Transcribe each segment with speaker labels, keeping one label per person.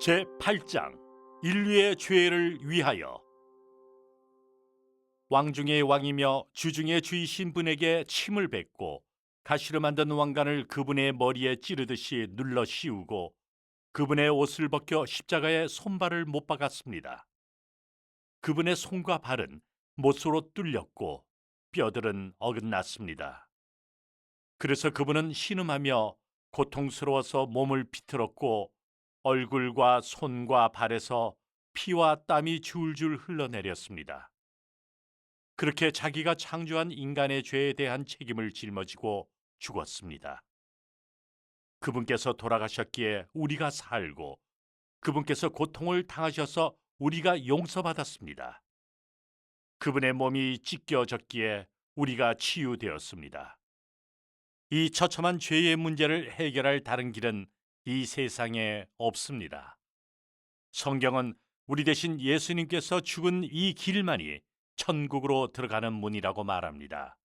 Speaker 1: 제8장 인류의 죄를 위하여. 왕 중의 왕이며 주 중의 주이신 분에게 침을 뱉고 가시로 만든 왕관을 그분의 머리에 찌르듯이 눌러 씌우고 그분의 옷을 벗겨 십자가에 손발을 못 박았습니다. 그분의 손과 발은 못으로 뚫렸고 뼈들은 어긋났습니다. 그래서 그분은 신음하며 고통스러워서 몸을 비틀었고 얼굴과 손과 발에서 피와 땀이 줄줄 흘러내렸습니다. 그렇게 자기가 창조한 인간의 죄에 대한 책임을 짊어지고 죽었습니다. 그분께서 돌아가셨기에 우리가 살고 그분께서 고통을 당하셔서 우리가 용서받았습니다. 그분의 몸이 찢겨졌기에 우리가 치유되었습니다. 이 처참한 죄의 문제를 해결할 다른 길은 이 세상에 없습니다. 성경은 우리 대신 예수님께서 죽은 이 길만이 천국으로 들어가는 문이라고 말합니다.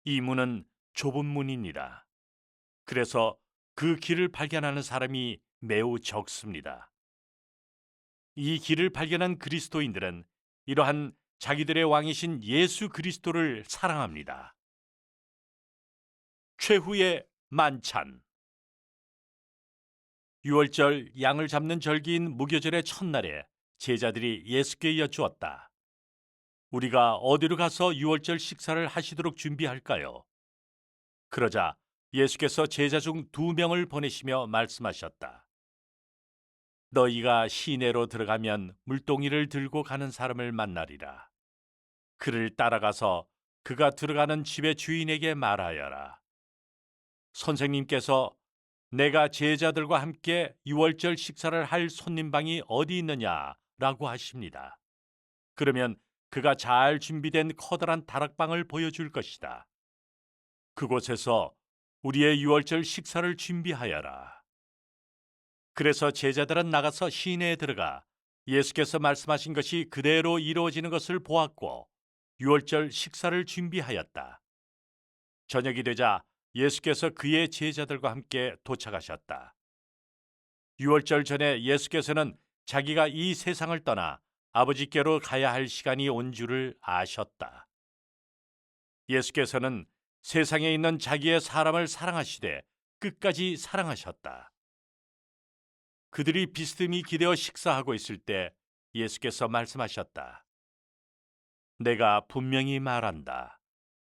Speaker 1: 이 문은 좁은 문입니다. 그래서 그 길을 발견하는 사람이 매우 적습니다. 이 길을 발견한 그리스도인들은 이러한 자기들의 왕이신 예수 그리스도를 사랑합니다. 최후의 만찬. 유월절 양을 잡는 절기인 무교절의 첫날에 제자들이 예수께 여쭈었다. 우리가 어디로 가서 유월절 식사를 하시도록 준비할까요? 그러자 예수께서 제자 중 2명을 보내시며 말씀하셨다. 너희가 시내로 들어가면 물동이를 들고 가는 사람을 만나리라. 그를 따라가서 그가 들어가는 집의 주인에게 말하여라. 선생님께서 내가 제자들과 함께 유월절 식사를 할 손님방이 어디 있느냐라고 하십니다. 그러면 그가 잘 준비된 커다란 다락방을 보여줄 것이다. 그곳에서 우리의 유월절 식사를 준비하여라. 그래서 제자들은 나가서 시내에 들어가 예수께서 말씀하신 것이 그대로 이루어지는 것을 보았고 유월절 식사를 준비하였다. 저녁이 되자 예수께서 그의 제자들과 함께 도착하셨다. 유월절 전에 예수께서는 자기가 이 세상을 떠나 아버지께로 가야 할 시간이 온 줄을 아셨다. 예수께서는 세상에 있는 자기의 사람을 사랑하시되 끝까지 사랑하셨다. 그들이 비스듬히 기대어 식사하고 있을 때 예수께서 말씀하셨다. 내가 분명히 말한다.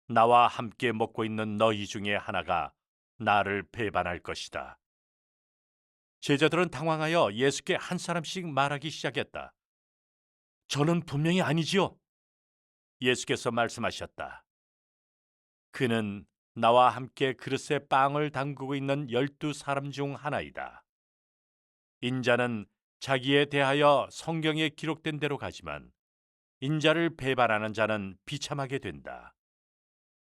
Speaker 1: 나와 함께 먹고 있는 너희 중에 하나가 나를 배반할 것이다. 제자들은 당황하여 예수께 한 사람씩 말하기 시작했다. 저는 분명히 아니지요. 예수께서 말씀하셨다. 그는 나와 함께 그릇에 빵을 담그고 있는 12사람 중 하나이다. 인자는 자기에 대하여 성경에 기록된 대로 가지만 인자를 배반하는 자는 비참하게 된다.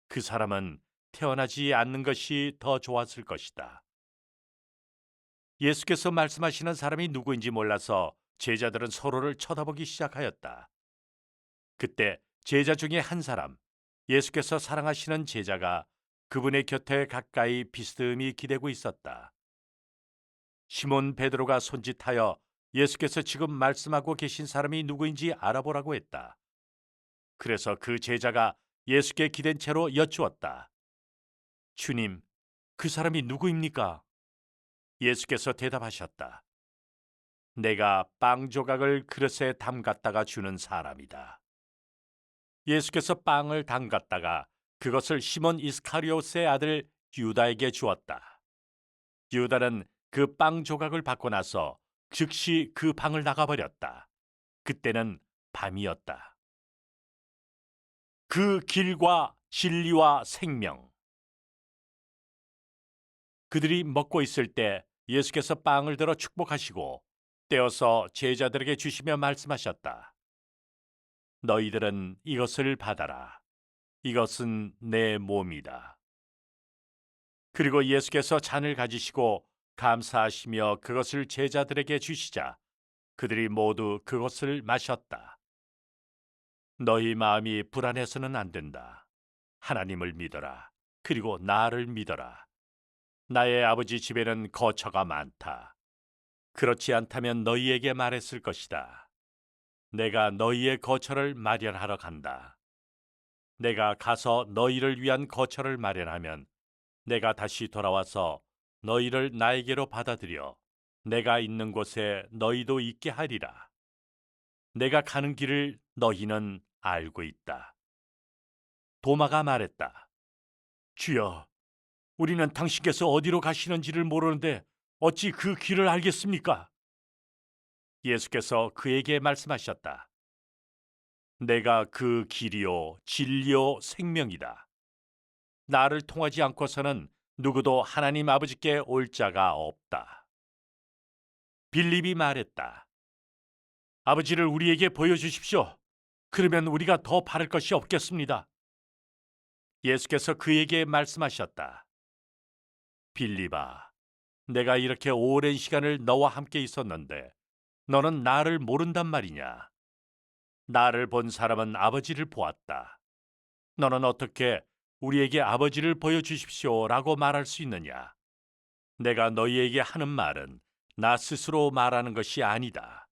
Speaker 1: 그 사람은 태어나지 않는 것이 더 좋았을 것이다. 예수께서 말씀하시는 사람이 누구인지 몰라서 제자들은 서로를 쳐다보기 시작하였다. 그때 제자 중에 한 사람, 예수께서 사랑하시는 제자가 그분의 곁에 가까이 비스듬히 기대고 있었다. 시몬 베드로가 손짓하여 예수께서 지금 말씀하고 계신 사람이 누구인지 알아보라고 했다. 그래서 그 제자가 예수께 기댄 채로 여쭈었다. 주님, 그 사람이 누구입니까? 예수께서 대답하셨다. 내가 빵 조각을 그릇에 담갔다가 주는 사람이다. 예수께서 빵을 담갔다가 그것을 시몬 이스카리옷의 아들 유다에게 주었다. 유다는 그 빵 조각을 받고 나서 즉시 그 방을 나가버렸다. 그때는 밤이었다. 그 길과 진리와 생명. 그들이 먹고 있을 때 예수께서 빵을 들어 축복하시고 떼어서 제자들에게 주시며 말씀하셨다. 너희들은 이것을 받아라. 이것은 내 몸이다. 그리고 예수께서 잔을 가지시고 감사하시며 그것을 제자들에게 주시자 그들이 모두 그것을 마셨다. 너희 마음이 불안해서는 안 된다. 하나님을 믿어라. 그리고 나를 믿어라. 나의 아버지 집에는 거처가 많다. 그렇지 않다면 너희에게 말했을 것이다. 내가 너희의 거처를 마련하러 간다. 내가 가서 너희를 위한 거처를 마련하면 내가 다시 돌아와서 너희를 나에게로 받아들여 내가 있는 곳에 너희도 있게 하리라. 내가 가는 길을 너희는 알고 있다. 도마가 말했다. 주여, 우리는 당신께서 어디로 가시는지를 모르는데 어찌 그 길을 알겠습니까? 예수께서 그에게 말씀하셨다. 내가 그 길이요 진리요 생명이다. 나를 통하지 않고서는 누구도 하나님 아버지께 올 자가 없다. 빌립이 말했다. 아버지를 우리에게 보여주십시오. 그러면 우리가 더 바랄 것이 없겠습니다. 예수께서 그에게 말씀하셨다. 빌립아, 내가 이렇게 오랜 시간을 너와 함께 있었는데 너는 나를 모른단 말이냐? 나를 본 사람은 아버지를 보았다. 너는 어떻게 우리에게 아버지를 보여주십시오라고 말할 수 있느냐? 내가 너희에게 하는 말은 나 스스로 말하는 것이 아니다.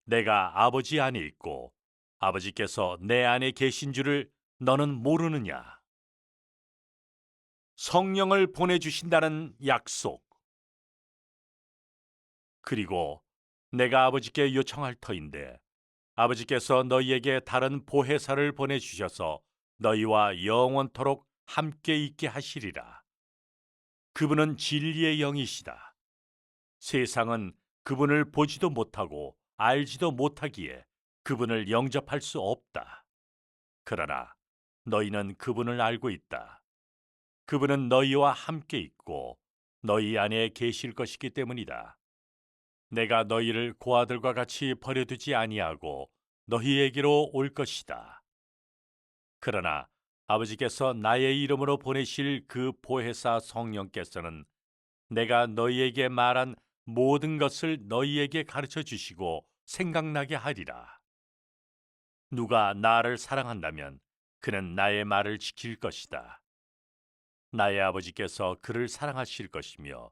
Speaker 1: 내가 아버지 안에 있고 아버지께서 내 안에 계신 줄을 너는 모르느냐? 성령을 보내주신다는 약속. 그리고 내가 아버지께 요청할 터인데 아버지께서 너희에게 다른 보혜사를 보내주셔서 너희와 영원토록 함께 있게 하시리라. 그분은 진리의 영이시다. 세상은 그분을 보지도 못하고 알지도 못하기에 그분을 영접할 수 없다. 그러나 너희는 그분을 알고 있다. 그분은 너희와 함께 있고 너희 안에 계실 것이기 때문이다. 내가 너희를 고아들과 같이 버려두지 아니하고 너희에게로 올 것이다. 그러나 아버지께서 나의 이름으로 보내실 그 보혜사 성령께서는 내가 너희에게 말한 모든 것을 너희에게 가르쳐 주시고 생각나게 하리라. 누가 나를 사랑한다면 그는 나의 말을 지킬 것이다. 나의 아버지께서 그를 사랑하실 것이며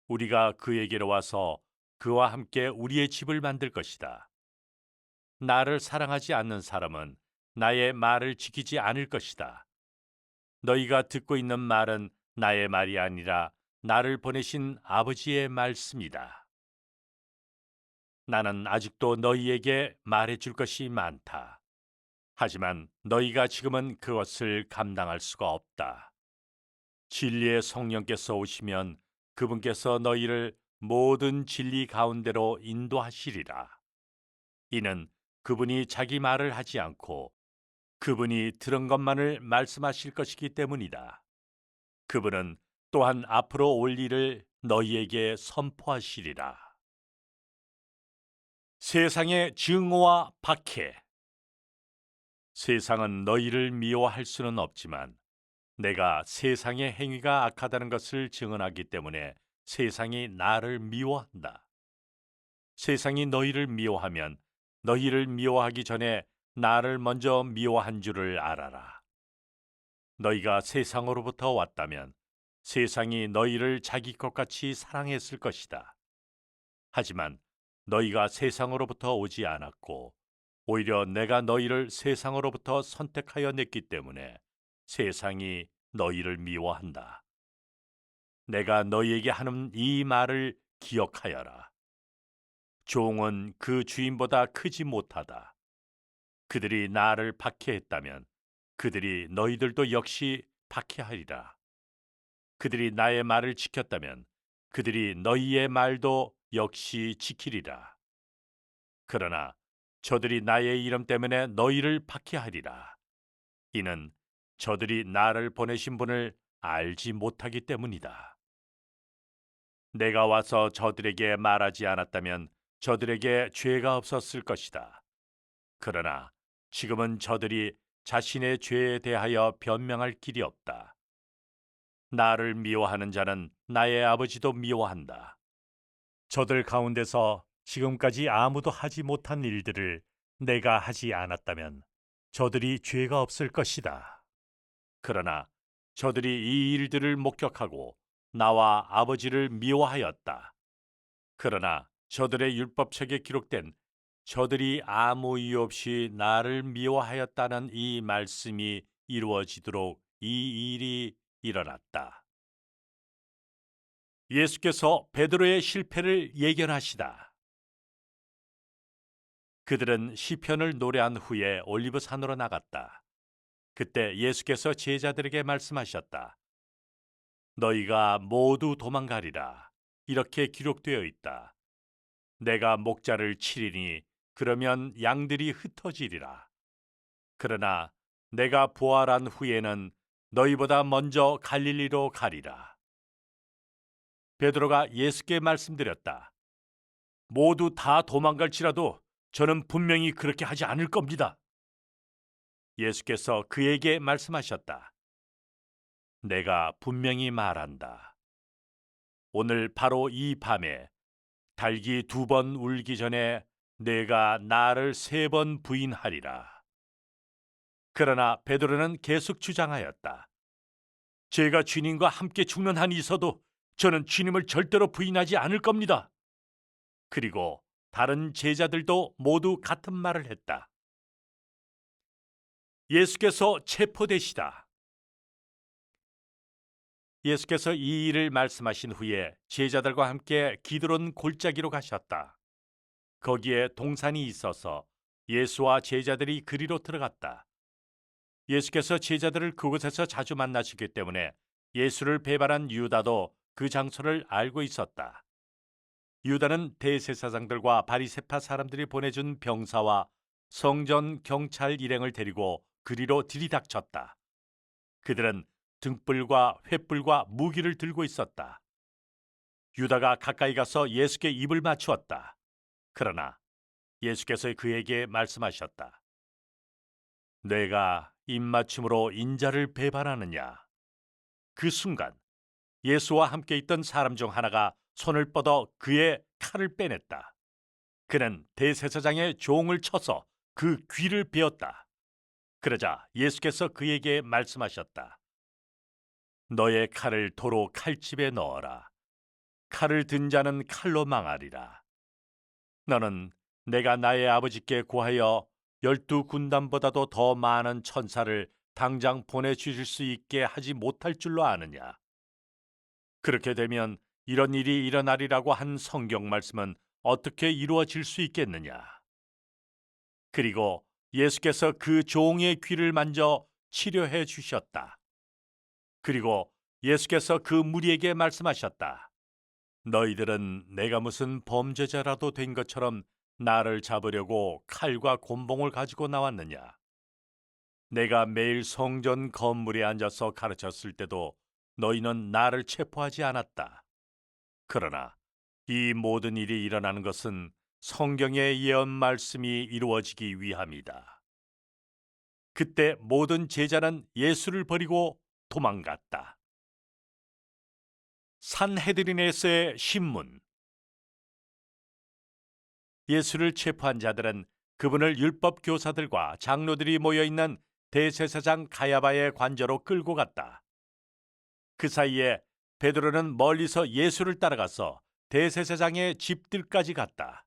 Speaker 1: 우리가 그에게로 와서 그와 함께 우리의 집을 만들 것이다. 나를 사랑하지 않는 사람은 나의 말을 지키지 않을 것이다. 너희가 듣고 있는 말은 나의 말이 아니라 나를 보내신 아버지의 말씀이다. 나는 아직도 너희에게 말해줄 것이 많다. 하지만 너희가 지금은 그것을 감당할 수가 없다. 진리의 성령께서 오시면 그분께서 너희를 모든 진리 가운데로 인도하시리라. 이는 그분이 자기 말을 하지 않고 그분이 들은 것만을 말씀하실 것이기 때문이다. 그분은 또한 앞으로 올 일을 너희에게 선포하시리라. 세상의 증오와 박해. 세상은 너희를 미워할 수는 없지만 내가 세상의 행위가 악하다는 것을 증언하기 때문에 세상이 나를 미워한다. 세상이 너희를 미워하면 너희를 미워하기 전에 나를 먼저 미워한 줄을 알아라. 너희가 세상으로부터 왔다면 세상이 너희를 자기 것 같이 사랑했을 것이다. 하지만 너희가 세상으로부터 오지 않았고 오히려 내가 너희를 세상으로부터 선택하여 냈기 때문에 세상이 너희를 미워한다. 내가 너희에게 하는 이 말을 기억하여라. 종은 그 주인보다 크지 못하다. 그들이 나를 박해했다면 그들이 너희들도 역시 박해하리라. 그들이 나의 말을 지켰다면 그들이 너희의 말도 역시 지키리라. 그러나 저들이 나의 이름 때문에 너희를 박해하리라. 이는 저들이 나를 보내신 분을 알지 못하기 때문이다. 내가 와서 저들에게 말하지 않았다면 저들에게 죄가 없었을 것이다. 그러나 지금은 저들이 자신의 죄에 대하여 변명할 길이 없다. 나를 미워하는 자는 나의 아버지도 미워한다. 저들 가운데서 지금까지 아무도 하지 못한 일들을 내가 하지 않았다면 저들이 죄가 없을 것이다. 그러나 저들이 이 일들을 목격하고 나와 아버지를 미워하였다. 그러나 저들의 율법책에 기록된 저들이 아무 이유 없이 나를 미워하였다는 이 말씀이 이루어지도록 이 일이 일어났다. 예수께서 베드로의 실패를 예견하시다. 그들은 시편을 노래한 후에 올리브산으로 나갔다. 그때 예수께서 제자들에게 말씀하셨다. 너희가 모두 도망가리라. 이렇게 기록되어 있다. 내가 목자를 치리니 그러면 양들이 흩어지리라. 그러나 내가 부활한 후에는 너희보다 먼저 갈릴리로 가리라. 베드로가 예수께 말씀드렸다. 모두 다 도망갈지라도 저는 분명히 그렇게 하지 않을 겁니다. 예수께서 그에게 말씀하셨다. 내가 분명히 말한다. 오늘 바로 이 밤에 닭이 2번 울기 전에 내가 나를 3번 부인하리라. 그러나 베드로는 계속 주장하였다. 제가 주님과 함께 죽는 한이 있어도 저는 주님을 절대로 부인하지 않을 겁니다. 그리고 다른 제자들도 모두 같은 말을 했다. 예수께서 체포되시다. 예수께서 이 일을 말씀하신 후에 제자들과 함께 기드론 골짜기로 가셨다. 거기에 동산이 있어서 예수와 제자들이 그리로 들어갔다. 예수께서 제자들을 그곳에서 자주 만나시기 때문에 예수를 배반한 유다도 그 장소를 알고 있었다. 유다는 대제사장들과 바리새파 사람들이 보내준 병사와 성전 경찰 일행을 데리고 그리로 들이닥쳤다. 그들은 등불과 횃불과 무기를 들고 있었다. 유다가 가까이 가서 예수께 입을 맞추었다. 그러나 예수께서 그에게 말씀하셨다. 내가 입맞춤으로 인자를 배반하느냐? 그 순간 예수와 함께 있던 사람 중 하나가 손을 뻗어 그의 칼을 빼냈다. 그는 대제사장의 종을 쳐서 그 귀를 베었다. 그러자 예수께서 그에게 말씀하셨다. 너의 칼을 도로 칼집에 넣어라. 칼을 든 자는 칼로 망하리라. 너는 내가 나의 아버지께 구하여 12군단보다도 더 많은 천사를 당장 보내주실 수 있게 하지 못할 줄로 아느냐. 그렇게 되면 이런 일이 일어나리라고 한 성경 말씀은 어떻게 이루어질 수 있겠느냐. 그리고 예수께서 그 종의 귀를 만져 치료해 주셨다. 그리고 예수께서 그 무리에게 말씀하셨다. 너희들은 내가 무슨 범죄자라도 된 것처럼 나를 잡으려고 칼과 곤봉을 가지고 나왔느냐? 내가 매일 성전 건물에 앉아서 가르쳤을 때도 너희는 나를 체포하지 않았다. 그러나 이 모든 일이 일어나는 것은 성경의 예언 말씀이 이루어지기 위함이다. 그때 모든 제자는 예수를 버리고 도망갔다. 산헤드린에서의 신문. 예수를 체포한 자들은 그분을 율법 교사들과 장로들이 모여 있는 대제사장 가야바의 관저로 끌고 갔다. 그 사이에 베드로는 멀리서 예수를 따라가서 대제사장의 집들까지 갔다.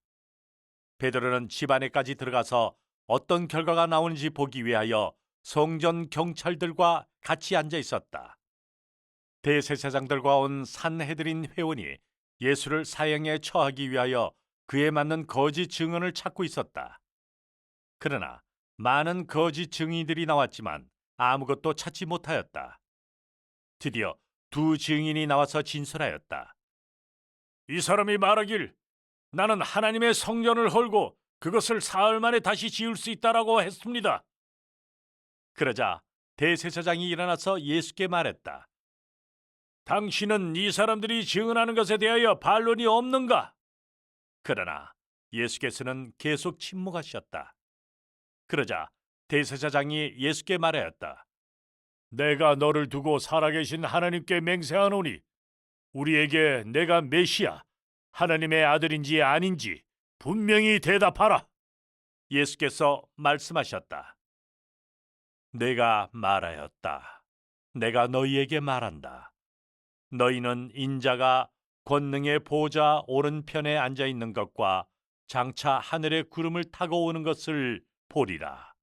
Speaker 1: 베드로는 집 안에까지 들어가서 어떤 결과가 나오는지 보기 위하여 성전 경찰들과 같이 앉아 있었다. 대제사장들과 온 산헤드린 회원이 예수를 사형에 처하기 위하여 그에 맞는 거짓 증언을 찾고 있었다. 그러나 많은 거짓 증인들이 나왔지만 아무것도 찾지 못하였다. 드디어 2 증인이 나와서 진술하였다. 이 사람이 말하길 나는 하나님의 성전을 헐고 그것을 사흘 만에 다시 지을 수 있다라고 했습니다. 그러자 대제사장이 일어나서 예수께 말했다. 당신은 이 사람들이 증언하는 것에 대하여 반론이 없는가? 그러나 예수께서는 계속 침묵하셨다. 그러자 대제사장이 예수께 말하였다. 내가 너를 두고 살아계신 하나님께 맹세하노니 우리에게 내가 메시아, 하나님의 아들인지 아닌지 분명히 대답하라. 예수께서 말씀하셨다. 내가 말하였다. 내가 너희에게 말한다. 너희는 인자가 권능의 보좌 오른편에 앉아 있는 것과 장차 하늘의 구름을 타고 오는 것을 보리라.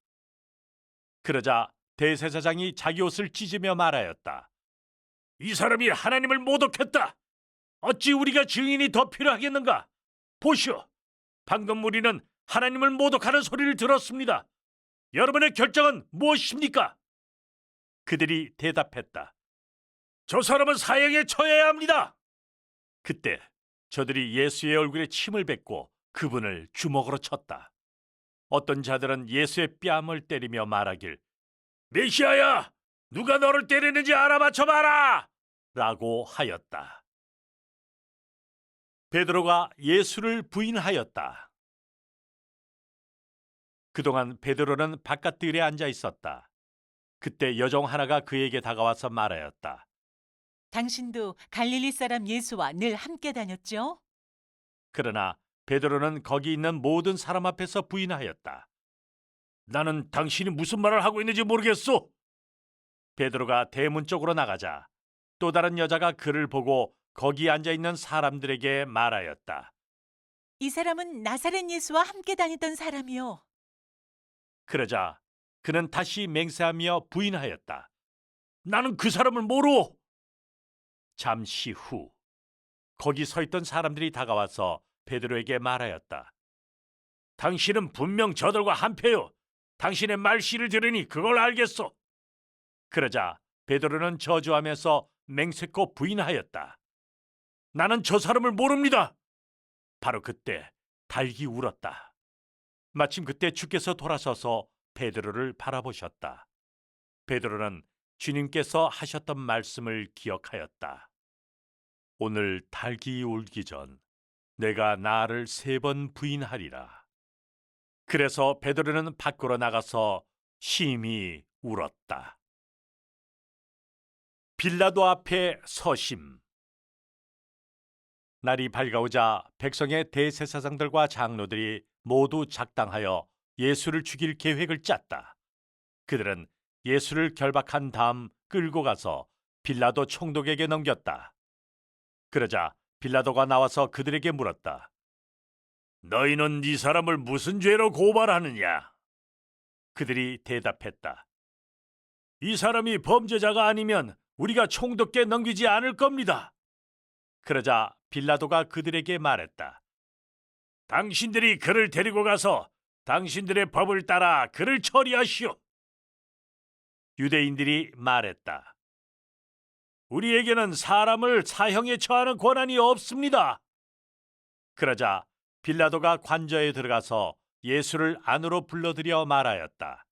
Speaker 1: 그러자 대제사장이 자기 옷을 찢으며 말하였다. 이 사람이 하나님을 모독했다. 어찌 우리가 증인이 더 필요하겠는가? 보시오, 방금 우리는 하나님을 모독하는 소리를 들었습니다. 여러분의 결정은 무엇입니까? 그들이 대답했다. 저 사람은 사형에 처해야 합니다. 그때 저들이 예수의 얼굴에 침을 뱉고 그분을 주먹으로 쳤다. 어떤 자들은 예수의 뺨을 때리며 말하길, 메시아야, 누가 너를 때리는지 알아맞혀봐라! 라고 하였다. 베드로가 예수를 부인하였다. 그동안 베드로는 바깥들에 앉아 있었다. 그때 여종 하나가 그에게 다가와서 말하였다.
Speaker 2: 당신도 갈릴리 사람 예수와 늘 함께 다녔죠?
Speaker 1: 그러나 베드로는 거기 있는 모든 사람 앞에서 부인하였다. 나는 당신이 무슨 말을 하고 있는지 모르겠소. 베드로가 대문 쪽으로 나가자 또 다른 여자가 그를 보고 거기 앉아 있는 사람들에게 말하였다.
Speaker 2: 이 사람은 나사렛 예수와 함께 다녔던 사람이요.
Speaker 1: 그러자 그는 다시 맹세하며 부인하였다. 나는 그 사람을 모르오. 잠시 후 거기 서 있던 사람들이 다가와서 베드로에게 말하였다. 당신은 분명 저들과 한패요. 당신의 말씨를 들으니 그걸 알겠소. 그러자 베드로는 저주하면서 맹세코 부인하였다. 나는 저 사람을 모릅니다. 바로 그때 닭이 울었다. 마침 그때 주께서 돌아서서 베드로를 바라보셨다. 베드로는 주님께서 하셨던 말씀을 기억하였다. 오늘 닭이 울기 전 내가 나를 3번 부인하리라. 그래서 베드로는 밖으로 나가서 심히 울었다. 빌라도 앞에 서심. 날이 밝아오자 백성의 대제사장들과 장로들이 모두 작당하여 예수를 죽일 계획을 짰다. 그들은 예수를 결박한 다음 끌고 가서 빌라도 총독에게 넘겼다. 그러자 빌라도가 나와서 그들에게 물었다. 너희는 이 사람을 무슨 죄로 고발하느냐? 그들이 대답했다. 이 사람이 범죄자가 아니면 우리가 총독께 넘기지 않을 겁니다. 그러자 빌라도가 그들에게 말했다. 당신들이 그를 데리고 가서 당신들의 법을 따라 그를 처리하시오. 유대인들이 말했다. 우리에게는 사람을 사형에 처하는 권한이 없습니다. 그러자 빌라도가 관저에 들어가서 예수를 안으로 불러들여 말하였다.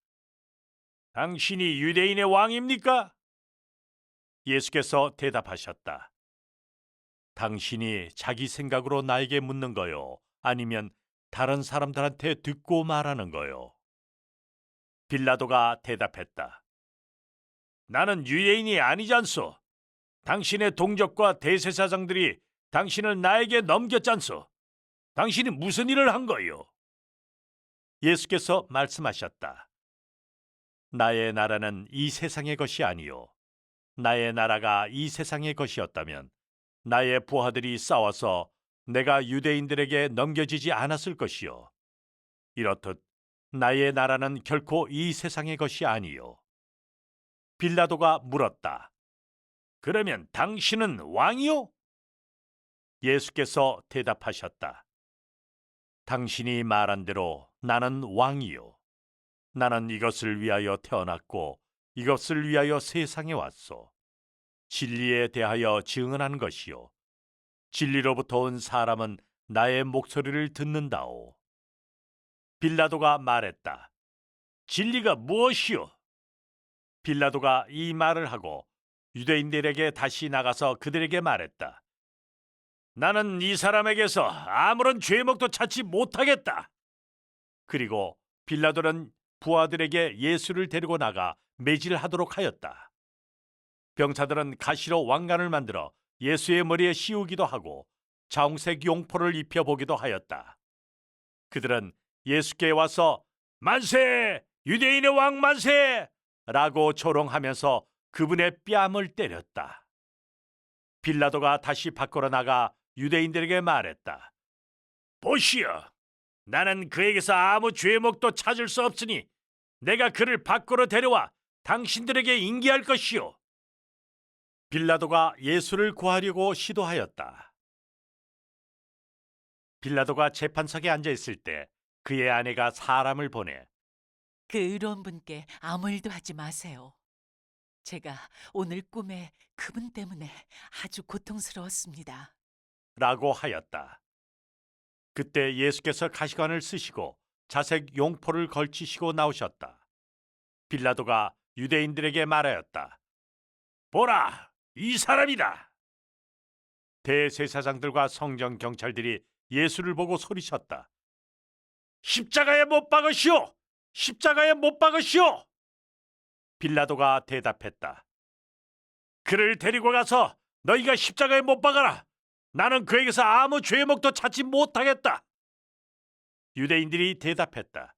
Speaker 1: 당신이 유대인의 왕입니까? 예수께서 대답하셨다. 당신이 자기 생각으로 나에게 묻는 거요? 아니면 다른 사람들한테 듣고 말하는 거요? 빌라도가 대답했다. 나는 유대인이 아니잖소. 당신의 동족과 대제사장들이 당신을 나에게 넘겼잖소. 당신이 무슨 일을 한 거요? 예수께서 말씀하셨다. 나의 나라는 이 세상의 것이 아니요. 나의 나라가 이 세상의 것이었다면 나의 부하들이 싸워서 내가 유대인들에게 넘겨지지 않았을 것이요. 이렇듯 나의 나라는 결코 이 세상의 것이 아니요. 빌라도가 물었다. 그러면 당신은 왕이요? 예수께서 대답하셨다. 당신이 말한 대로 나는 왕이요. 나는 이것을 위하여 태어났고 이것을 위하여 세상에 왔소. 진리에 대하여 증언하는 것이요. 진리로부터 온 사람은 나의 목소리를 듣는다오. 빌라도가 말했다. 진리가 무엇이요? 빌라도가 이 말을 하고 유대인들에게 다시 나가서 그들에게 말했다. 나는 이 사람에게서 아무런 죄목도 찾지 못하겠다. 그리고 빌라도는 부하들에게 예수를 데리고 나가 매질하도록 하였다. 병사들은 가시로 왕관을 만들어 예수의 머리에 씌우기도 하고 자홍색 용포를 입혀보기도 하였다. 그들은 예수께 와서 만세! 유대인의 왕 만세! 라고 조롱하면서 그분의 뺨을 때렸다. 빌라도가 다시 밖으로 나가 유대인들에게 말했다. 보시오, 나는 그에게서 아무 죄목도 찾을 수 없으니 내가 그를 밖으로 데려와 당신들에게 인계할 것이오. 빌라도가 예수를 구하려고 시도하였다. 빌라도가 재판석에 앉아 있을 때 그의 아내가 사람을 보내
Speaker 2: 그 의로운 분께 아무 일도 하지 마세요. 제가 오늘 꿈에 그분 때문에 아주 고통스러웠습니다.
Speaker 1: 라고 하였다. 그때 예수께서 가시관을 쓰시고 자색 용포를 걸치시고 나오셨다. 빌라도가 유대인들에게 말하였다. 보라, 이 사람이다. 대제사장들과 성전 경찰들이 예수를 보고 소리쳤다. 십자가에 못 박으시오! 십자가에 못 박으시오! 빌라도가 대답했다. 그를 데리고 가서 너희가 십자가에 못 박아라. 나는 그에게서 아무 죄목도 찾지 못하겠다. 유대인들이 대답했다.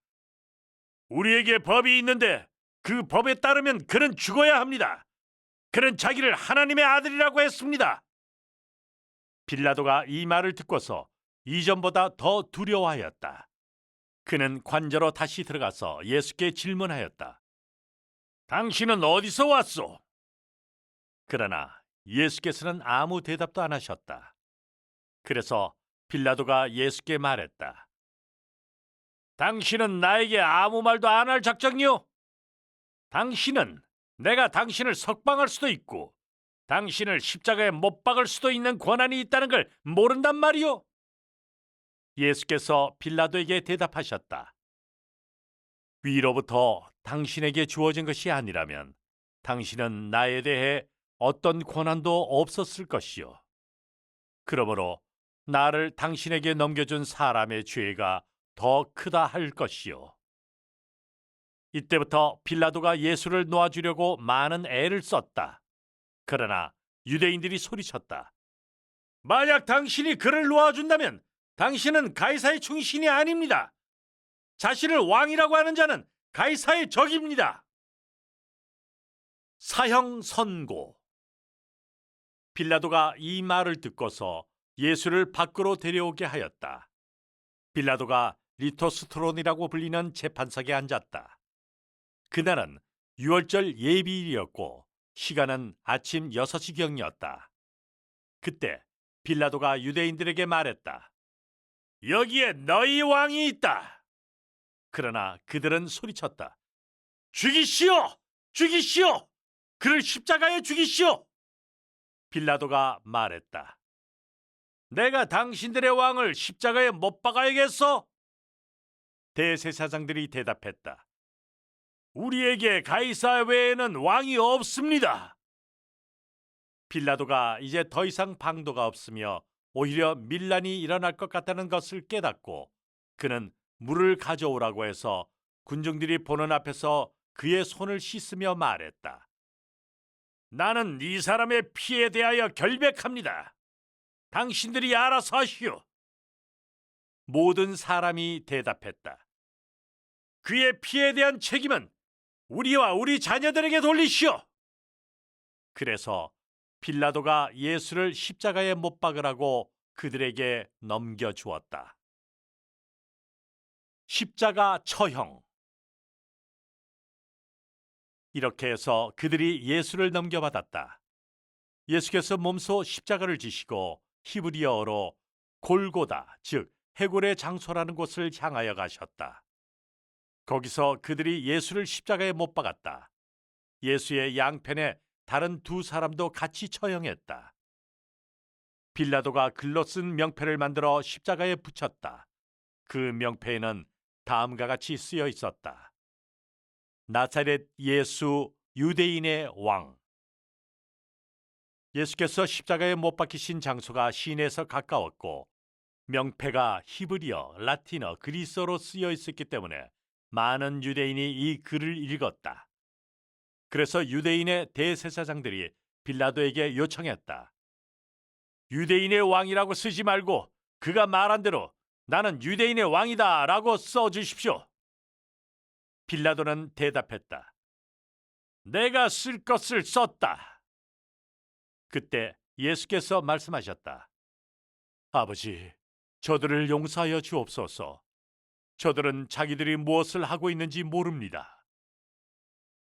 Speaker 1: 우리에게 법이 있는데 그 법에 따르면 그는 죽어야 합니다. 그는 자기를 하나님의 아들이라고 했습니다. 빌라도가 이 말을 듣고서 이전보다 더 두려워하였다. 그는 관저로 다시 들어가서 예수께 질문하였다. 당신은 어디서 왔소? 그러나 예수께서는 아무 대답도 안 하셨다. 그래서 빌라도가 예수께 말했다. 당신은 나에게 아무 말도 안 할 작정이요? 당신은 내가 당신을 석방할 수도 있고 당신을 십자가에 못 박을 수도 있는 권한이 있다는 걸 모른단 말이요? 예수께서 빌라도에게 대답하셨다. 위로부터 당신에게 주어진 것이 아니라면 당신은 나에 대해 어떤 권한도 없었을 것이요. 그러므로 나를 당신에게 넘겨준 사람의 죄가 더 크다 할 것이요. 이때부터 빌라도가 예수를 놓아주려고 많은 애를 썼다. 그러나 유대인들이 소리쳤다. 만약 당신이 그를 놓아준다면 당신은 가이사의 충신이 아닙니다. 자신을 왕이라고 하는 자는 가이사의 적입니다. 사형 선고. 빌라도가 이 말을 듣고서 예수를 밖으로 데려오게 하였다. 빌라도가 리토스트론이라고 불리는 재판석에 앉았다. 그날은 유월절 예비일이었고 시간은 아침 6시경이었다. 그때 빌라도가 유대인들에게 말했다. 여기에 너희 왕이 있다. 그러나 그들은 소리쳤다. 죽이시오! 죽이시오! 그를 십자가에 죽이시오! 빌라도가 말했다. 내가 당신들의 왕을 십자가에 못 박아야겠어? 대제사장들이 대답했다. 우리에게 가이사 외에는 왕이 없습니다. 빌라도가 이제 더 이상 방도가 없으며 오히려 밀란이 일어날 것 같다는 것을 깨닫고 그는 물을 가져오라고 해서 군중들이 보는 앞에서 그의 손을 씻으며 말했다. 나는 이 사람의 피에 대하여 결백합니다. 당신들이 알아서 하시오. 모든 사람이 대답했다. 그의 피에 대한 책임은 우리와 우리 자녀들에게 돌리시오. 그래서 빌라도가 예수를 십자가에 못 박으라고 그들에게 넘겨주었다. 십자가 처형. 이렇게 해서 그들이 예수를 넘겨받았다. 예수께서 몸소 십자가를 지시고 히브리어로 골고다, 즉 해골의 장소라는 곳을 향하여 가셨다. 거기서 그들이 예수를 십자가에 못 박았다. 예수의 양편에 다른 두 사람도 같이 처형했다. 빌라도가 글로 쓴 명패를 만들어 십자가에 붙였다. 그 명패에는 다음과 같이 쓰여 있었다. 나사렛 예수 유대인의 왕. 예수께서 십자가에 못 박히신 장소가 시내에서 가까웠고 명패가 히브리어, 라틴어, 그리스어로 쓰여 있었기 때문에 많은 유대인이 이 글을 읽었다. 그래서 유대인의 대제사장들이 빌라도에게 요청했다. 유대인의 왕이라고 쓰지 말고 그가 말한 대로 나는 유대인의 왕이다 라고 써주십시오. 빌라도는 대답했다. 내가 쓸 것을 썼다. 그때 예수께서 말씀하셨다. 아버지, 저들을 용서하여 주옵소서. 저들은 자기들이 무엇을 하고 있는지 모릅니다.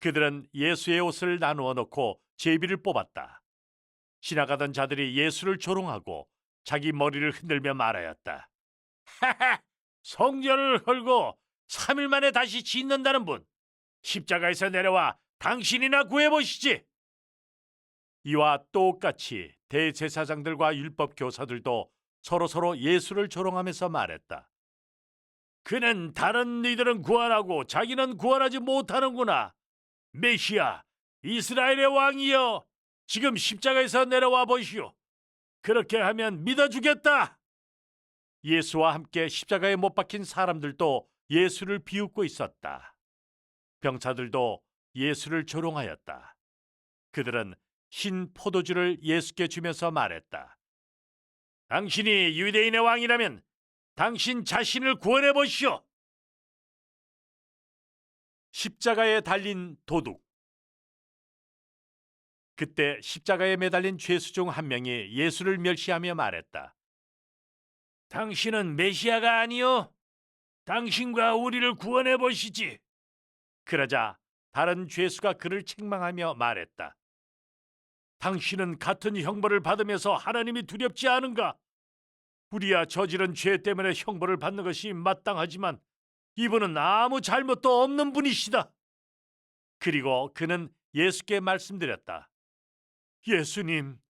Speaker 1: 그들은 예수의 옷을 나누어 놓고 제비를 뽑았다. 지나가던 자들이 예수를 조롱하고 자기 머리를 흔들며 말하였다. 하하! 성전을 헐고 3일 만에 다시 짓는다는 분, 십자가에서 내려와 당신이나 구해보시지. 이와 똑같이 대제사장들과 율법 교사들도 서로서로 예수를 조롱하면서 말했다. 그는 다른 이들은 구원하고 자기는 구원하지 못하는구나. 메시아, 이스라엘의 왕이여, 지금 십자가에서 내려와 보시오. 그렇게 하면 믿어주겠다. 예수와 함께 십자가에 못 박힌 사람들도 예수를 비웃고 있었다. 병사들도 예수를 조롱하였다. 그들은 흰 포도주를 예수께 주면서 말했다. 당신이 유대인의 왕이라면 당신 자신을 구원해 보시오. 십자가에 달린 도둑. 그때 십자가에 매달린 죄수 중 한 명이 예수를 멸시하며 말했다. 당신은 메시아가 아니요. 당신과 우리를 구원해 보시지. 그러자 다른 죄수가 그를 책망하며 말했다. 당신은 같은 형벌을 받으면서 하나님이 두렵지 않은가? 우리야 저지른 죄 때문에 형벌을 받는 것이 마땅하지만 이분은 아무 잘못도 없는 분이시다. 그리고 그는 예수께 말씀드렸다. 예수님,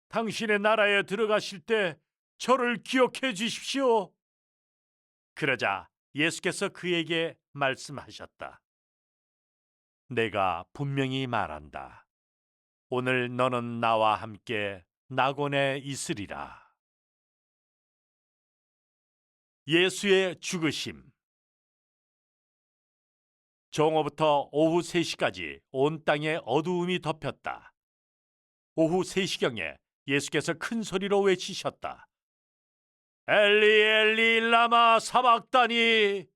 Speaker 1: 당신의 나라에 들어가실 때 저를 기억해 주십시오. 그러자 예수께서 그에게 말씀하셨다. 내가 분명히 말한다. 오늘 너는 나와 함께 낙원에 있으리라. 예수의 죽으심. 정오부터 오후 3시까지 온 땅에 어두움이 덮였다. 오후 3시경에 예수께서 큰 소리로 외치셨다. 엘리 엘리 라마 사박다니.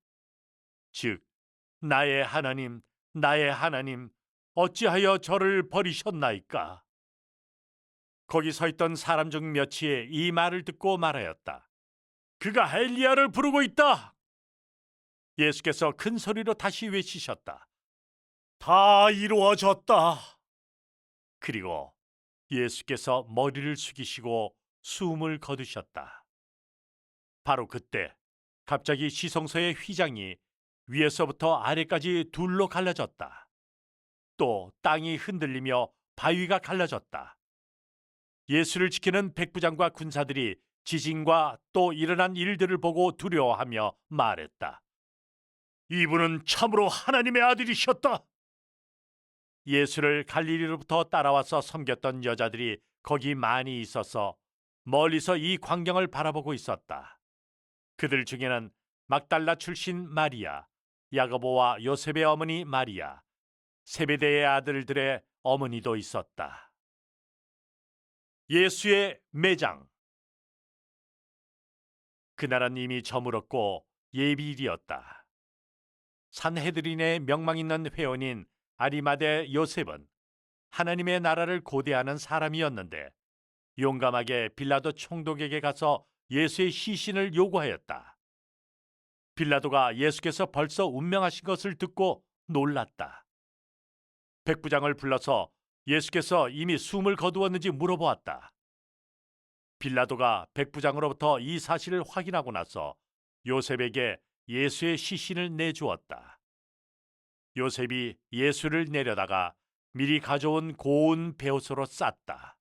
Speaker 1: 즉, 나의 하나님, 나의 하나님, 어찌하여 저를 버리셨나이까? 거기 서 있던 사람 중 몇이 이 말을 듣고 말하였다. 그가 엘리야를 부르고 있다. 예수께서 큰 소리로 다시 외치셨다. 다 이루어졌다. 그리고 예수께서 머리를 숙이시고 숨을 거두셨다. 바로 그때 갑자기 지성소의 휘장이 위에서부터 아래까지 둘로 갈라졌다. 또 땅이 흔들리며 바위가 갈라졌다. 예수를 지키는 백부장과 군사들이 지진과 또 일어난 일들을 보고 두려워하며 말했다. 이분은 참으로 하나님의 아들이셨다. 예수를 갈릴리로부터 따라와서 섬겼던 여자들이 거기 많이 있어서 멀리서 이 광경을 바라보고 있었다. 그들 중에는 막달라 출신 마리아, 야고보와 요셉의 어머니 마리아, 세베대의 아들들의 어머니도 있었다. 예수의 매장. 그날은 이미 저물었고 예비일이었다. 산헤드린의 명망 있는 회원인 아리마대 요셉은 하나님의 나라를 고대하는 사람이었는데 용감하게 빌라도 총독에게 가서 예수의 시신을 요구하였다. 빌라도가 예수께서 벌써 운명하신 것을 듣고 놀랐다. 백부장을 불러서 예수께서 이미 숨을 거두었는지 물어보았다. 빌라도가 백부장으로부터 이 사실을 확인하고 나서 요셉에게 예수의 시신을 내주었다. 요셉이 예수를 내려다가 미리 가져온 고운 베옷으로 쌌다.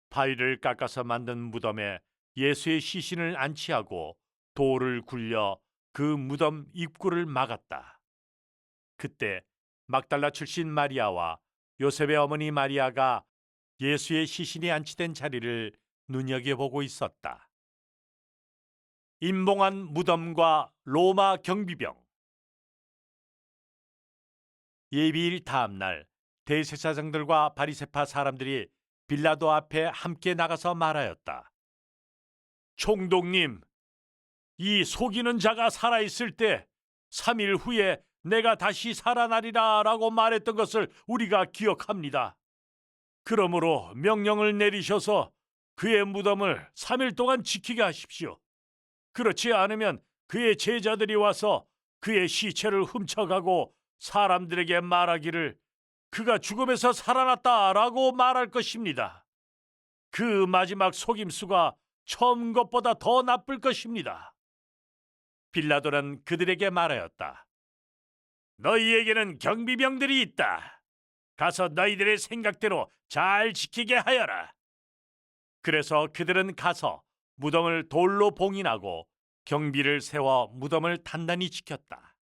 Speaker 1: 바위를 깎아서 만든 무덤에 예수의 시신을 안치하고 돌을 굴려 그 무덤 입구를 막았다. 그때 막달라 출신 마리아와 요셉의 어머니 마리아가 예수의 시신이 안치된 자리를 눈여겨보고 있었다. 임봉한 무덤과 로마 경비병. 예비일 다음 날 대제사장들과 바리새파 사람들이 빌라도 앞에 함께 나가서 말하였다. 총독님, 이 속이는 자가 살아있을 때 3일 후에 내가 다시 살아나리라 라고 말했던 것을 우리가 기억합니다. 그러므로 명령을 내리셔서 그의 무덤을 3일 동안 지키게 하십시오. 그렇지 않으면 그의 제자들이 와서 그의 시체를 훔쳐가고 사람들에게 말하기를 그가 죽음에서 살아났다라고 말할 것입니다. 그 마지막 속임수가 처음 것보다 더 나쁠 것입니다. 빌라도는 그들에게 말하였다. 너희에게는 경비병들이 있다. 가서 너희들의 생각대로 잘 지키게 하여라. 그래서 그들은 가서 무덤을 돌로 봉인하고 경비를 세워 무덤을 단단히 지켰다.